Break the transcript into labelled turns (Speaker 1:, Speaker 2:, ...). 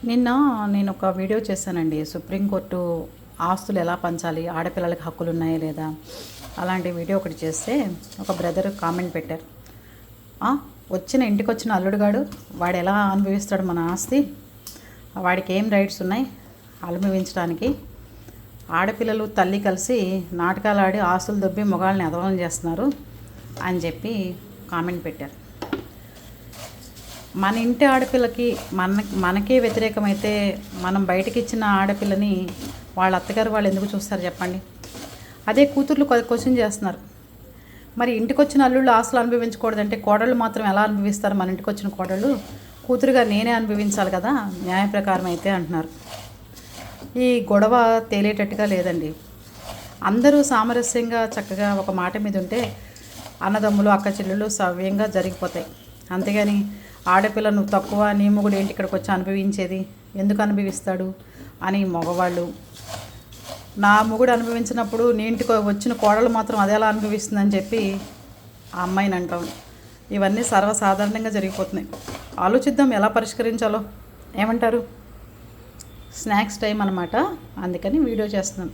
Speaker 1: నిన్న నేను ఒక వీడియో చేశానండి. సుప్రీంకోర్టు ఆస్తులు ఎలా పంచాలి, ఆడపిల్లలకి హక్కులు ఉన్నాయా లేదా, అలాంటి వీడియో ఒకటి చేస్తే ఒక బ్రదర్ కామెంట్ పెట్టారు. ఇంటికి వచ్చిన అల్లుడుగాడు వాడు ఎలా అనుభవిస్తాడు మన ఆస్తి, వాడికి ఏం రైట్స్ ఉన్నాయి అనుభవించడానికి, ఆడపిల్లలు తల్లి కలిసి నాటకాలు ఆడి ఆస్తులు దొబ్బి మొగాళ్ళని అధవం చేస్తున్నారు అని చెప్పి కామెంట్ పెట్టారు. మన ఇంటి ఆడపిల్లకి మనకే వ్యతిరేకమైతే మనం బయటకి ఇచ్చిన ఆడపిల్లని వాళ్ళ అత్తగారు వాళ్ళు ఎందుకు చూస్తారు చెప్పండి. అదే కూతుర్లు క్వశ్చన్ చేస్తున్నారు, మరి ఇంటికి వచ్చిన అల్లుళ్ళు ఆస్తులు అనుభవించకూడదంటే కోడళ్ళు మాత్రం ఎలా అనుభవిస్తారు? మన ఇంటికి వచ్చిన కోడళ్ళు కూతురుగా నేనే అనుభవించాలి కదా న్యాయ ప్రకారం అయితే అంటున్నారు. ఈ గొడవ తేలేటట్టుగా లేదండి. అందరూ సామరస్యంగా చక్కగా ఒక మాట మీద ఉంటే అన్నదమ్ములు అక్క చెల్లెళ్ళు సవ్యంగా జరిగిపోతాయి. అంతేగాని ఆడపిల్ల నువ్వు తక్కువ, నీ మొగుడు ఏంటి ఇక్కడికి వచ్చి అనుభవించేది, ఎందుకు అనుభవిస్తాడు అని మగవాళ్ళు, నా మొగుడు అనుభవించినప్పుడు నీ ఇంటికి వచ్చిన కోడలు మాత్రం అది ఎలా అనుభవిస్తుందని చెప్పి ఆ అమ్మాయిని అంటాం. ఇవన్నీ సర్వసాధారణంగా జరిగిపోతున్నాయి. ఆలోచిద్దాం ఎలా పరిష్కరించాలో. ఏమంటారు? స్నాక్స్ టైం అన్నమాట, అందుకని వీడియో చేస్తున్నాను.